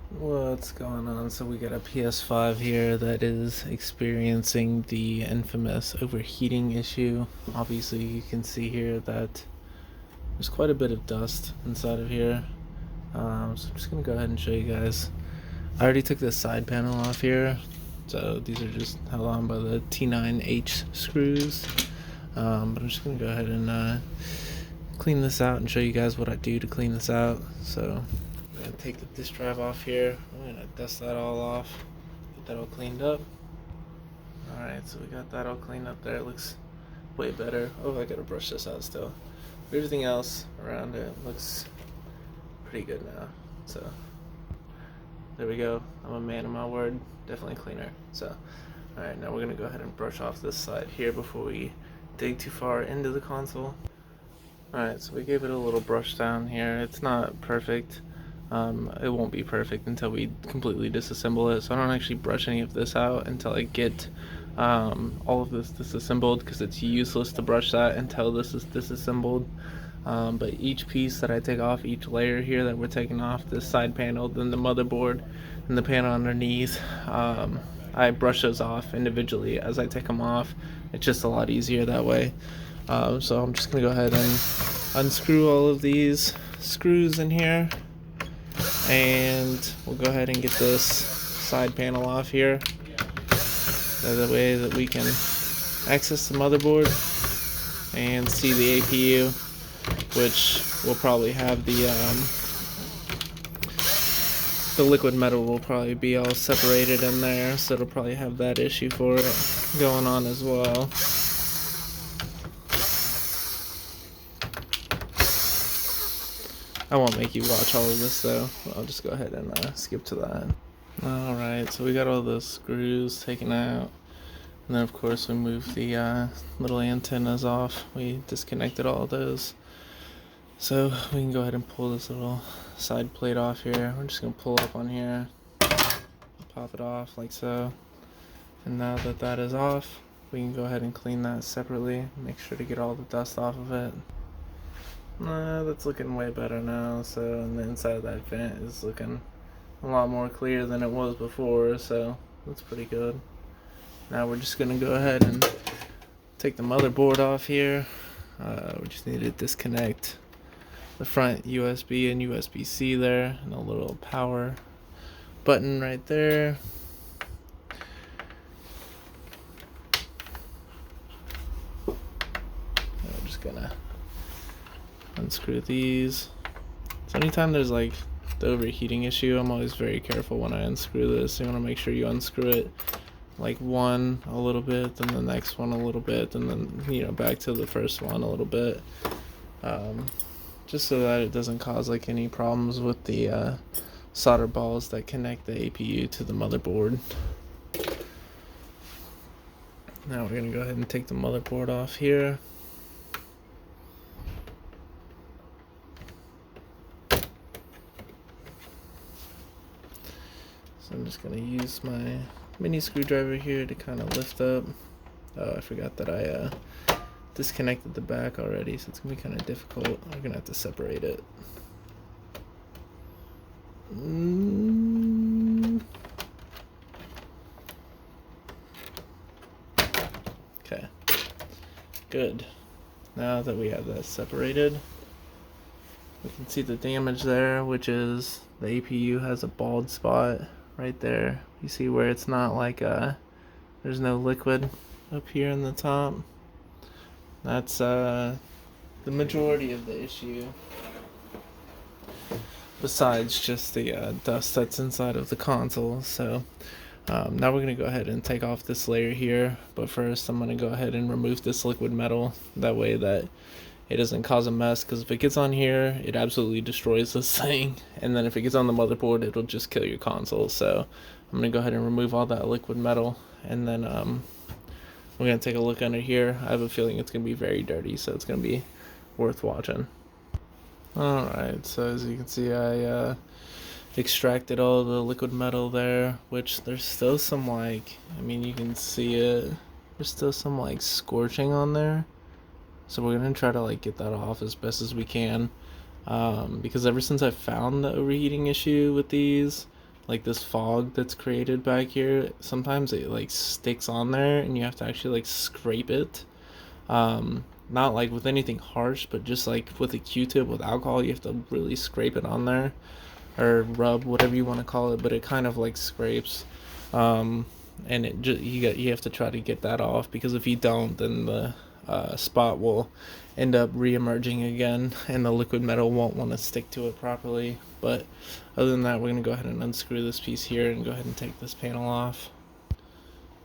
What's going on? So we got a PS5 here that is experiencing the infamous overheating issue. Obviously you can see here that there's quite a bit of dust inside of here. So I'm just gonna go ahead and show you guys. I already took this side panel off here, so these are just held on by the T9H screws. But I'm just gonna go ahead and clean this out and show you guys what I do to clean this out. So I'm gonna take the disk drive off here. I'm gonna dust that all off, get that all cleaned up. Alright, so we got that all cleaned up there. It looks way better. Oh, I gotta brush this out still. But everything else around it looks pretty good now. So there we go. I'm a man of my word. Definitely cleaner. So alright, now we're gonna go ahead and brush off this side here before we dig too far into the console. Alright, so we gave it a little brush down here. It's not perfect. It won't be perfect until we completely disassemble it, so I don't actually brush any of this out until I get all of this disassembled, because it's useless to brush that until this is disassembled. But each piece that I take off, each layer here that we're taking off, this side panel, then the motherboard, and the panel underneath, I brush those off individually as I take them off. It's just a lot easier that way. So I'm just gonna go ahead and unscrew all of these screws in here, and we'll go ahead and get this side panel off here. That way that we can access the motherboard and see the APU, which will probably have the liquid metal will probably be all separated in there, so it'll probably have that issue for it going on as well. I won't make you watch all of this though. I'll just go ahead and skip to that. Alright, so we got all the screws taken out. And then of course we moved the little antennas off. We disconnected all of those. So we can go ahead and pull this little side plate off here. We're just going to pull up on here. Pop it off like so. And now that that is off, we can go ahead and clean that separately. Make sure to get all the dust off of it. That's looking way better now. So, and the inside of that vent is looking a lot more clear than it was before, so that's pretty good. Now we're just gonna go ahead and take the motherboard off here. We just need to disconnect the front USB and USB-C there, and a little power button right there. I'm just gonna unscrew these. So anytime there's like the overheating issue, I'm always very careful when I unscrew this. You want to make sure you unscrew it like one a little bit, then the next one a little bit, and then back to the first one a little bit, just so that it doesn't cause like any problems with the solder balls that connect the APU to the motherboard. Now we're gonna go ahead and take the motherboard off here. So I'm just going to use my mini screwdriver here to kind of lift up. Oh, I forgot that I disconnected the back already, so it's going to be kind of difficult. I'm going to have to separate it. Okay, good. Now that we have that separated, we can see the damage there, which is the APU has a bald spot right there. You see where it's not like there's no liquid up here in the top. That's the majority of the issue, besides just the dust that's inside of the console. So now we're going to go ahead and take off this layer here, but first I'm going to go ahead and remove this liquid metal, that way that it doesn't cause a mess, because if it gets on here, it absolutely destroys this thing, and then if it gets on the motherboard, it'll just kill your console. So I'm going to go ahead and remove all that liquid metal, and then we're going to take a look under here. I have a feeling it's going to be very dirty, so it's going to be worth watching. Alright, so as you can see, I extracted all the liquid metal there, which there's still some you can see it, there's still some scorching on there. So we're gonna try to get that off as best as we can, because ever since I found the overheating issue with these, like this fog that's created back here, sometimes it like sticks on there and you have to actually like scrape it. Not like with anything harsh, but just like with a Q-tip with alcohol, you have to really scrape it on there, or rub, whatever you want to call it, but it kind of like scrapes. And it just, you have to try to get that off, because if you don't, then the spot will end up re-emerging again and the liquid metal won't want to stick to it properly. But other than that, we're going to go ahead and unscrew this piece here and go ahead and take this panel off.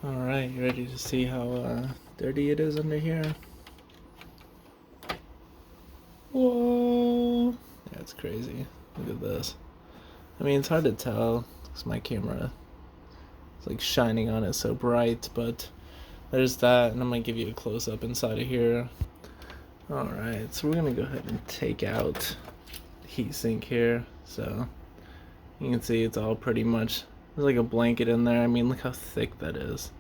Alright, you ready to see how dirty it is under here? Whoa! That's crazy. Look at this. I mean, it's hard to tell because my camera is like shining on it so bright, but there's that, and I'm going to give you a close-up inside of here. Alright, so we're going to go ahead and take out the heatsink here. So you can see it's all pretty much, there's like a blanket in there. I mean, look how thick that is.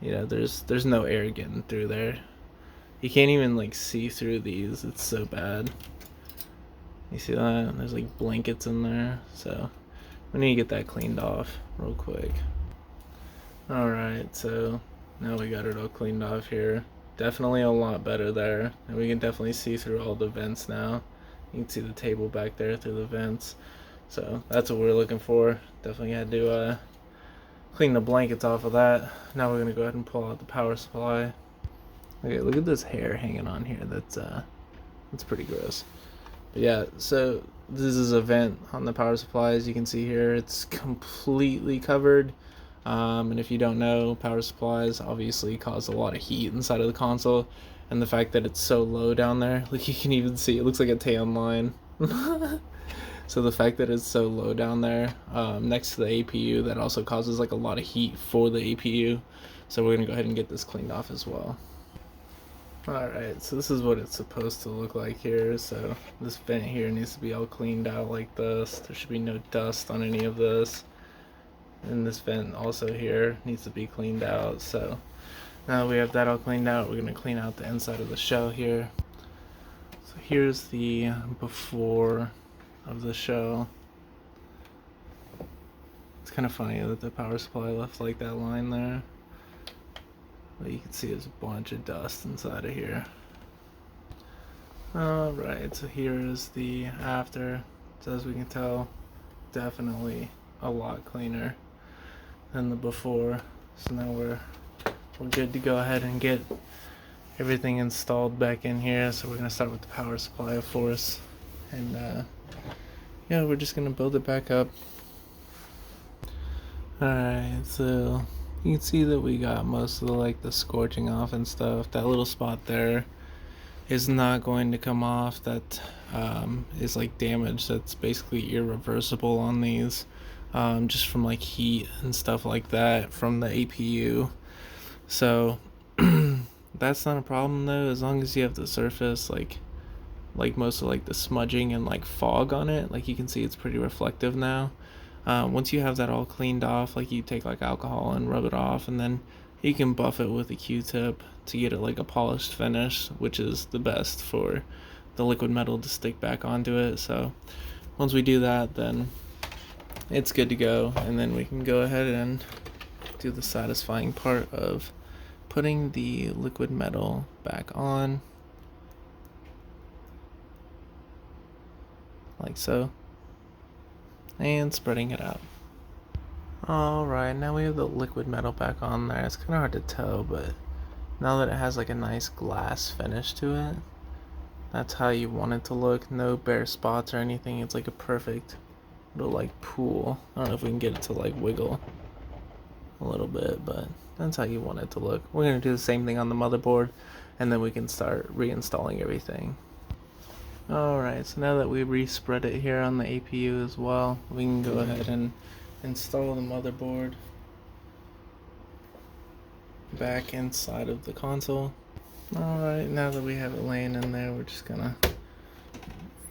Yeah, there's no air getting through there. You can't even like see through these, it's so bad. You see that? There's like blankets in there, so we need to get that cleaned off real quick. Alright, so now we got it all cleaned off here. Definitely a lot better there, and we can definitely see through all the vents now. You can see the table back there through the vents, so that's what we're looking for. Definitely had to clean the blankets off of that. Now we're gonna go ahead and pull out the power supply. Okay, look at this hair hanging on here. That's pretty gross. But yeah, so this is a vent on the power supply. As you can see here, it's completely covered. And if you don't know, power supplies obviously cause a lot of heat inside of the console, and the fact that it's so low down there, like you can even see, it looks like a tan line. So the fact that it's so low down there, next to the APU, that also causes like a lot of heat for the APU. So we're gonna go ahead and get this cleaned off as well. Alright, so this is what it's supposed to look like here. So this vent here needs to be all cleaned out like this. There should be no dust on any of this. And this vent also here needs to be cleaned out. So now that we have that all cleaned out, we're going to clean out the inside of the shell here. So here's the before of the shell. It's kind of funny that the power supply left like that line there. But you can see there's a bunch of dust inside of here. Alright, so here is the after. So as we can tell, definitely a lot cleaner than the before. So now we're good to go ahead and get everything installed back in here. So we're going to start with the power supply, of course. And yeah, we're just going to build it back up. Alright, so you can see that we got most of the scorching off and stuff. That little spot there is not going to come off. That is like damage that's basically irreversible on these, just from like heat and stuff like that from the APU. So that's not a problem though, as long as you have the surface like most of like the smudging and like fog on it. Like you can see it's pretty reflective now. Once you have that all cleaned off, like you take like alcohol and rub it off, and then you can buff it with a Q-tip to get it like a polished finish, which is the best for the liquid metal to stick back onto it. So once we do that, then it's good to go, and then we can go ahead and do the satisfying part of putting the liquid metal back on, like so, and spreading it out. Alright, now we have the liquid metal back on there. It's kind of hard to tell, but now that it has like a nice glass finish to it, that's how you want it to look. No bare spots or anything. It's like a perfect little like pool. I don't know if we can get it to like wiggle a little bit, but that's how you want it to look. We're going to do the same thing on the motherboard, and then we can start reinstalling everything. Alright, so now that we respread it here on the APU as well, we can go ahead and install the motherboard back inside of the console. Alright, now that we have it laying in there, we're just gonna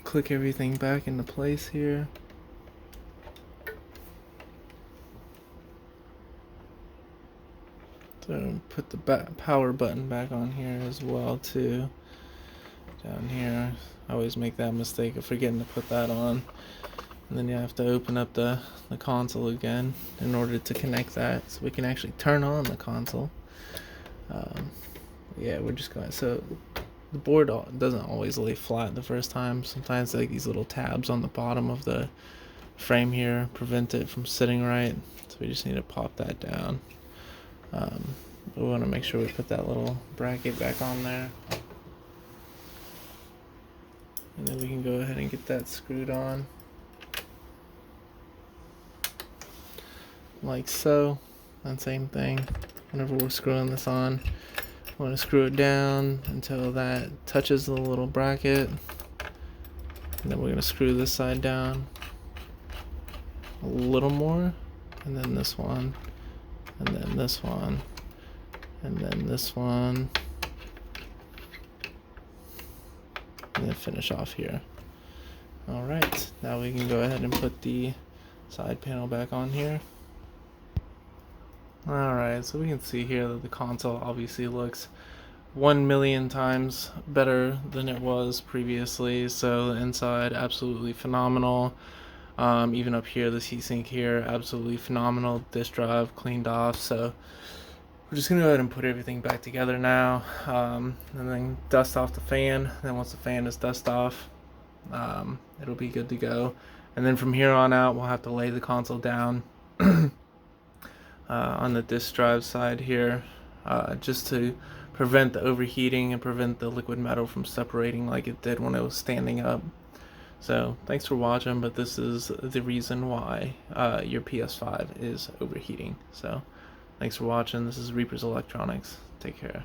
click everything back into place here. So put the power button back on here as well too. Down here, I always make that mistake of forgetting to put that on. And then you have to open up the console again in order to connect that, so we can actually turn on the console. Yeah, we're just going, so the board doesn't always lay flat the first time. Sometimes like these little tabs on the bottom of the frame here prevent it from sitting right, so we just need to pop that down. We want to make sure we put that little bracket back on there, and then we can go ahead and get that screwed on like so. And same thing, whenever we're screwing this on, we want to screw it down until that touches the little bracket, and then we're going to screw this side down a little more, and then this one, and then this one, and then this one, and then finish off here. Alright, now we can go ahead and put the side panel back on here. Alright, so we can see here that the console obviously looks 1,000,000 times better than it was previously. So the inside, absolutely phenomenal. Even up here, this heatsink here, absolutely phenomenal. Disk drive cleaned off. So we're just gonna go ahead and put everything back together now, and then dust off the fan. Then once the fan is dust off, it'll be good to go. And then from here on out, we'll have to lay the console down on the disk drive side here, just to prevent the overheating and prevent the liquid metal from separating like it did when it was standing up. So thanks for watching, but this is the reason why your PS5 is overheating. So thanks for watching. This is Reaper's Electronics. Take care.